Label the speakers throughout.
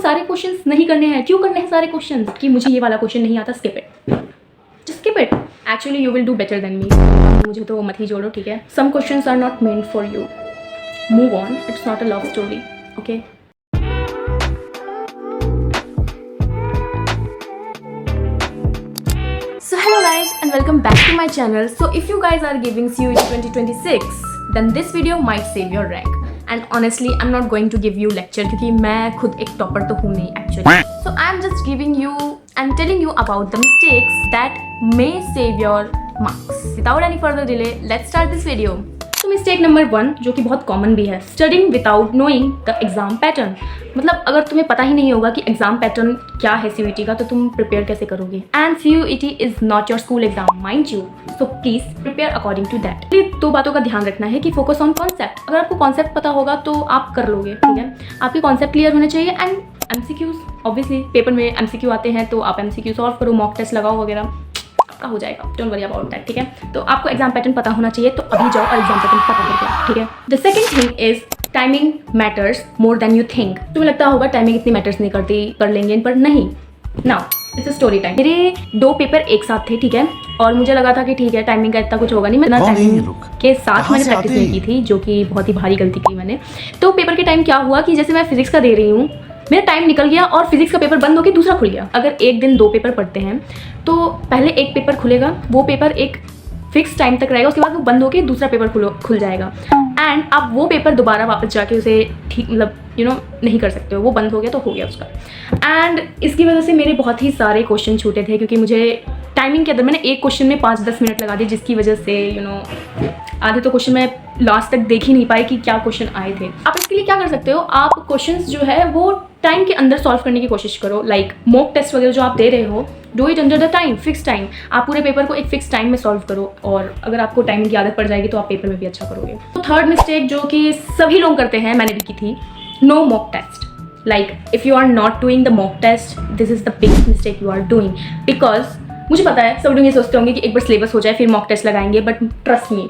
Speaker 1: सारे क्वेश्चंस नहीं करने हैं। क्यों करने हैं सारे क्वेश्चंस? कि मुझे ये वाला क्वेश्चन नहीं आता, skip it, just skip it. Actually you will do better than me, मुझे तो मत ही जोड़ो, ठीक है। Some questions are not meant for you, move on, it's not a love story, okay. So hello guys and welcome back to my channel. So if you guys are giving CUET 2026 then this video might save your rank. And honestly I'm not going to give you lecture क्योंकि मैं खुद एक topper तो हूँ नहीं actually. So I'm just giving you and telling you about the mistakes that may save your marks. Without any further delay, let's start this video. तो mistake number 1 जो कि बहुत कॉमन भी है, studying without knowing the exam pattern. मतलब अगर तुम्हें पता ही नहीं होगा कि एग्जाम पैटर्न क्या है CUET का, तो तुम प्रिपेयर कैसे करोगे? And CUET is not your school exam, mind you, so please prepare according to that. ये 2 बातों का ध्यान रखना है कि फोकस ऑन कॉन्सेप्ट। अगर आपको कॉन्सेप्ट पता होगा तो आप कर लोगे, ठीक है। आपके कॉन्सेप्ट क्लियर होने चाहिए एंड MCQs, ऑब्वियसली पेपर में MCQ आते हैं तो आप MCQ सॉल्व करो, मॉक टेस्ट लगाओ वगैरह, आपका हो जाएगा, डोंट वरी अबाउट दैट, ठीक है। तो आपको एग्जाम पैटर्न पता होना चाहिए, तो अभी जाओ और एग्जाम पैटर्न पता करके, ठीक है। The second thing is timing matters more than you think. तुम्हें लगता होगा टाइमिंग इतनी मैटर्स नहीं करती, कर लेंगे, पर नहीं। Now it's a story time. मेरे 2 पेपर एक साथ थे, ठीक है, और मुझे लगा था कि ठीक है टाइमिंग का इतना कुछ होगा नहीं। मैं टाइमिंग के साथ मैंने प्रैक्टिस नहीं की थी, जो कि बहुत ही भारी गलती की मैंने। तो पेपर के टाइम क्या हुआ कि जैसे मैं फिजिक्स का दे रही हूँ, मेरा टाइम निकल गया और फिजिक्स का पेपर बंद होकर दूसरा खुल गया। अगर एक दिन 2 पेपर पढ़ते हैं तो पहले एक पेपर खुलेगा, वो पेपर एक फिक्स टाइम तक रहेगा, उसके बाद वो बंद होकर दूसरा पेपर खुल जाएगा। एंड आप वो पेपर दोबारा वापस जाके उसे ठीक मतलब नहीं कर सकते हो, वो बंद हो गया तो हो गया उसका। एंड इसकी वजह से मेरे बहुत ही सारे क्वेश्चन छूटे थे, क्योंकि मुझे टाइमिंग के अंदर मैंने एक क्वेश्चन में 5-10 मिनट लगा दिए, जिसकी वजह से आधे तो क्वेश्चन मैं लास्ट तक देख ही नहीं पाई कि क्या क्वेश्चन आए थे। आप इसके लिए क्या कर सकते हो, आप क्वेश्चंस जो है वो टाइम के अंदर सॉल्व करने की कोशिश करो। लाइक मॉक टेस्ट वगैरह जो आप दे रहे हो, do it under the time, fix time. आप पूरे पेपर को एक फिक्स टाइम में सॉल्व करो, और अगर आपको टाइमिंग की आदत पड़ जाएगी तो आप पेपर में भी अच्छा करोगे। तो थर्ड मिस्टेक जो कि सभी लोग करते हैं, मैंने भी की थी, no mock test. Like if you are not doing the mock test, this is the biggest mistake you are doing. Because मुझे पता है सब लोग ये सोचते होंगे कि एक बार सिलेबस हो जाए फिर मॉक टेस्ट लगाएंगे, बट ट्रस्ट मी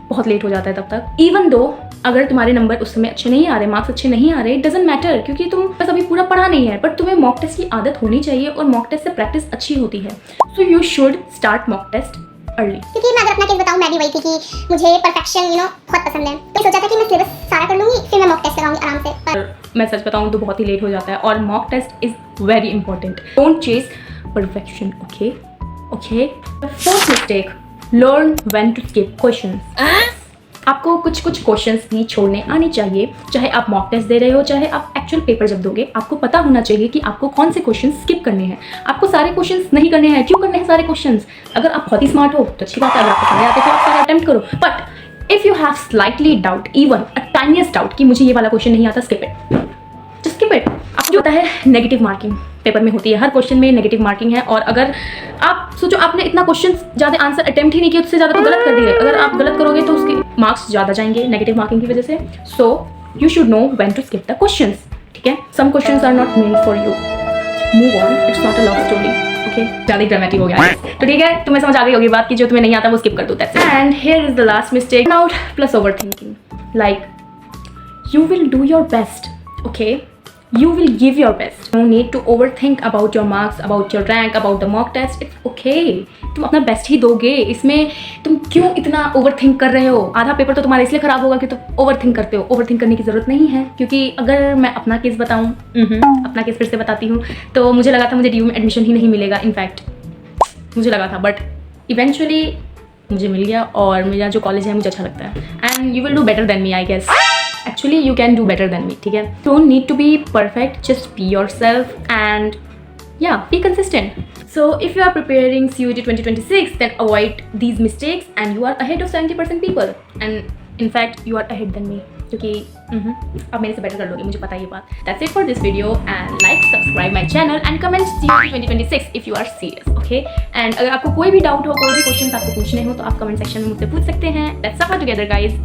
Speaker 1: बहुत लेट हो जाता है तब तक। इवन दो अगर तुम्हारे नंबर उस समय अच्छे नहीं आ रहे, मार्क्स अच्छे नहीं आ रहे, इट डजंट मैटर, क्योंकि तुम बस अभी पूरा पढ़ा नहीं है, बट तुम्हें मॉक टेस्ट की आदत होनी चाहिए और मॉक टेस्ट से प्रैक्टिस अच्छी होती है। So you should start mock test early.
Speaker 2: क्योंकि मैं अगर अपना केस बताऊं, मैं भी वही थी कि मुझे परफेक्शन बहुत पसंद है, तो सोचा था कि मैं सिलेबस सारा कर लूंगी फिर मैं मॉक टेस्ट लगाऊंगी आराम से।
Speaker 1: पर मैं सच बताऊं तो बहुत ही लेट हो जाता है, और mock test is very important. Don't chase perfection, okay okay. Fourth mistake, learn when to skip questions. आपको कुछ क्वेश्चंस भी छोड़ने आने चाहिए, चाहे आप मॉक टेस्ट दे रहे हो, चाहे आप एक्चुअल पेपर जब दोगे, आपको पता होना चाहिए कि आपको कौन से क्वेश्चंस स्किप करने हैं। आपको सारे क्वेश्चंस नहीं करने हैं। क्यों करने हैं सारे क्वेश्चंस? अगर आप बहुत ही स्मार्ट हो तो अच्छी बात है, अगर आपको सारे आते तो आप सारे अटेम्प्ट करो। But if you have slightly doubt, even a tiniest doubt कि मुझे ये वाला क्वेश्चन नहीं आता, skip it, just skip it. आपको जो होता है नेगेटिव मार्किंग पेपर में होती है, हर क्वेश्चन में नेगेटिव मार्किंग है। और अगर आप सोचो आपने इतना क्वेश्चन ज़्यादा आंसर अटेम्प्ट ही नहीं किया, उससे ज़्यादा तो गलत कर दिए, अगर आप गलत करोगे तो उसके मार्क्स ज़्यादा जाएंगे नेगेटिव मार्किंग की वजह से। So you should know when to skip the questions, ठीक है। Some questions are not meant for you, move on, it's not a love story, okay. ज़्यादा ड्रामेटिक हो गया तो ठीक है, तुम्हें समझ आ गई होगी बात कि जो तुम्हें नहीं आता वो स्किप कर दो, that's it. And here is the last mistake, out plus over thinking. Like you will do your best, okay, you will give your best. No need to overthink about your marks, about your rank, about the mock test. It's okay. तुम अपना best ही दोगे, इसमें तुम क्यों इतना overthink कर रहे हो? आधा पेपर तो तुम्हारा इसलिए खराब होगा कि तुम ओवरथिंक करते हो। ओवरथिंक करने की ज़रूरत नहीं है, क्योंकि अगर मैं अपना केस बताऊँ, अपना केस फिर से बताती हूँ, तो मुझे लगा था मुझे DU में एडमिशन ही नहीं मिलेगा। इनफैक्ट मुझे लगा था, बट इवेंचुअली मुझे मिल गया, और मेरा जो कॉलेज है मुझे अच्छा लगता है। And you will do better than me, I guess. Actually you can do better than me, ठीक है। Don't need to be perfect, just be yourself and yeah, be consistent. So if you are preparing CUET 2026, then avoid these mistakes and you are ahead of 70% people, and in fact you are ahead than me, क्योंकि अब मेरे से better कर लोगे, मुझे पता है ये बात। That's it for this video and like, subscribe my channel and comment CUET 2026 if you are serious, okay? And अगर आपको कोई भी डाउट हो, कोई भी क्वेश्चन आपको पूछने हो, तो आप कमेंट सेक्शन में मुझसे पूछ सकते हैं। Let's suffer together guys।